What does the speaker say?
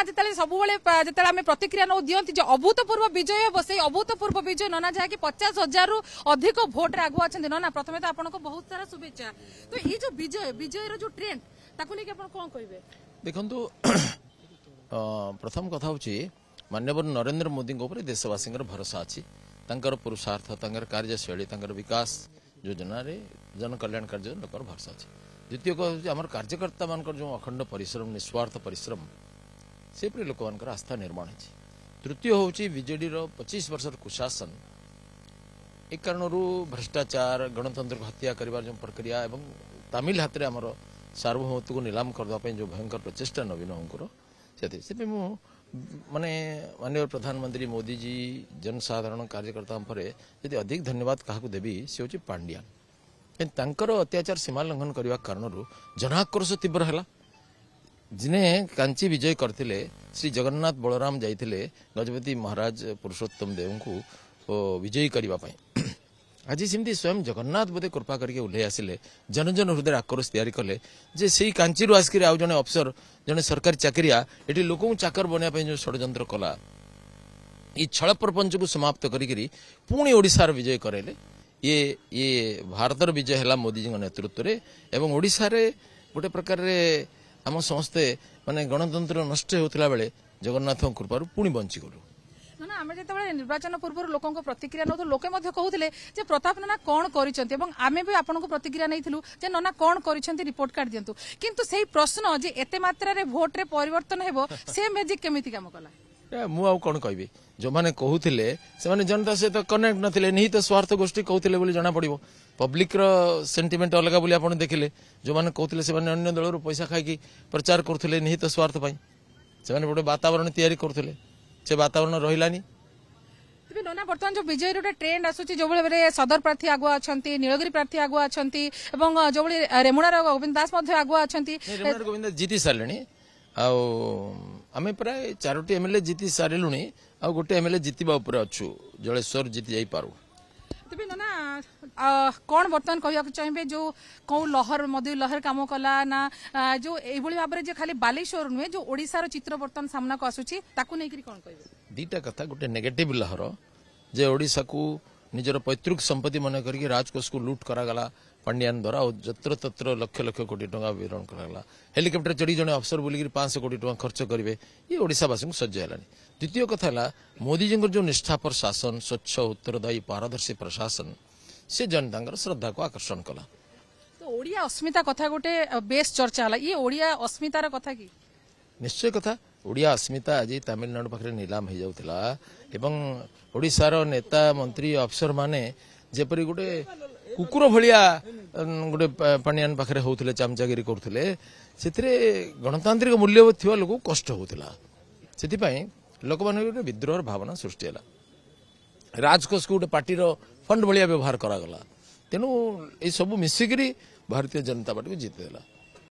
जिते सब जिते आम प्रतिक्रिया नौ दिखती जो अभूतपूर्व विजय हे से अभूतपूर्व विजय नना जहाँकि 50,000 रु अधिक भोट रे आगुआ अच्छा नना प्रथम तो आपको बहुत सारा शुभेच्छा तो ये जो विजय जो ट्रेंड ताकू नहीं कौन कहे देखु प्रथम कथा हूँ माननीय नरेंद्र मोदी देशवासी भरोसा अच्छी पुरुषार्थ कार्यशैली विकास योजना जन कल्याण कार्य लोक भरोसा अच्छी द्वितीय कह आम कार्यकर्ता मान जो अखंड परिश्रम निस्वार्थ परिश्रम से लोक मान आस्था निर्माण है। तृतीय हूँ बीजेडी 25 वर्ष कुशासन एक कारण भ्रष्टाचार गणतंत्र को हत्या कर जो प्रक्रिया एवं तामिल हाथ में आमर सार्वभौमत्व को नीलाम करने जो भयंकर प्रचेषा नवीन अंकुर से माने माननीय प्रधानमंत्री मोदी जी जनसाधारण कार्यकर्ता पर यदि अधिक धन्यवाद क्या देवी सी हूँ पांड्यान तांकर अत्याचार सीमा लंघन करने कारण जनाक्रोश तीव्र है जिने कांची विजय करते श्री जगन्नाथ बलराम जाते गजपति महाराज पुरुषोत्तम देव को विजयी करने आज सेमती स्वयं जगन्नाथ बोधे कृपा करके उल्ले आसिले जन जन हृदय आक्रोश तैयारी कले जे से कांची आसिक आउ जने अफसर जने सरकारी चाकरिया ये लोक चाकर बनवाई जो षड्यंत्र कला ये छल प्रपंच को समाप्त करी पुणी ओडिशार विजय करेले ये भारतर विजय है मोदी जी नेतृत्व में एवं ओडिशा रे गोटे प्रकार आम समस्ते माने गणतंत्र नष्ट होता बेले जगन्नाथ कृपार पुणी बंची गलु ना आम जो निर्वाचन पूर्व लोकों प्रतिक्रिया नौ लोके कहते प्रताप नना कौन करें भी आपको प्रतिक्रिया नहीं नना कौन कर रिपोर्ट कार्ड दिंतु किंतु से प्रश्न जे एते मात्रा रे भोट रे परिवर्तन हेबो से मैजिक केमिति काम कला मु कौन कहि जो मैंने कहते से जनता सहित कनेक्ट नथिले निहित स्वार्थ गोष्ठी कहते बोली जना पड़ो पब्लिक रो सेंटिमेंट अलग बोली आप देखिले जो मैंने कहते से अन्य दल पैसा खाई प्रचार करते निहित स्वार्थ से गोटे वातावरण तैयारी करते से वातावरण रहिलानी नना बर्तमान जो विजय रोटे ट्रेंड आसूची जो भाई सदर प्रार्थी आगुआ अच्छा नीलगिरी प्रार्थी आगुआ अच्छा जो रेमुणार गोविंद दास आगुआ अच्छा गोविंद जीति सारे आम प्राय 4टी एमएलए जीति सारूँ आ गोटे एमएलए जीतवा अच्छु जलेश्वर जीति जाई पारू तेज ना कौन बर्तमान कहवा चाहिए जो कौ लहर मधु लहर कम कला ना जो ये भाव में खाली बालेश्वर नुहे जो ओडिशार चित्र बर्तमान सामना को आसूची ताकू नहीं कौन कह दीटा कथा गोटे नेगेटिव लहर जे ओडिशा को निजर पैतृक संपत्ति मन करके राजकोष को लूट करागला पांड्यान द्वारा और जत्र तत्र लक्ष लक्ष कोटी टंका वितरण करागला हेलिकप्टर चढ़ी जड़े अफसर बोलिक 500 कोटी टंका खर्च करेंगे ये ओडिशावासी को सज्ज है। द्वितीय कथा मोदी जी जो निष्ठापर शासन स्वच्छ उत्तरदायी पारदर्शी प्रशासन से जनता श्रद्धा को आकर्षण कला तो ओडिया अस्मिता कथा गोटे बेस चर्चा है ये ओडिया अस्मितार कथा कि निश्चय कथा ओडिया अस्मिता आज तमिलनाडु पाखे नीलाम हो जाऊला एवं ओडिशार नेता मंत्री अफसर माने जेपरी गोटे कुकुर भाया गोटे पांड्यान पाखे होते चामचागिरी करते से गणतांत्रिक मूल्यबोध थी लोक कष्ट होता से लोक मान विद्रोह भावना सृष्टि है राजकोष को गोटे पार्टीर फंड भाया व्यवहार करागला तेणु ये सब मिसिकी भारतीय जनता पार्टी को जीतदेला।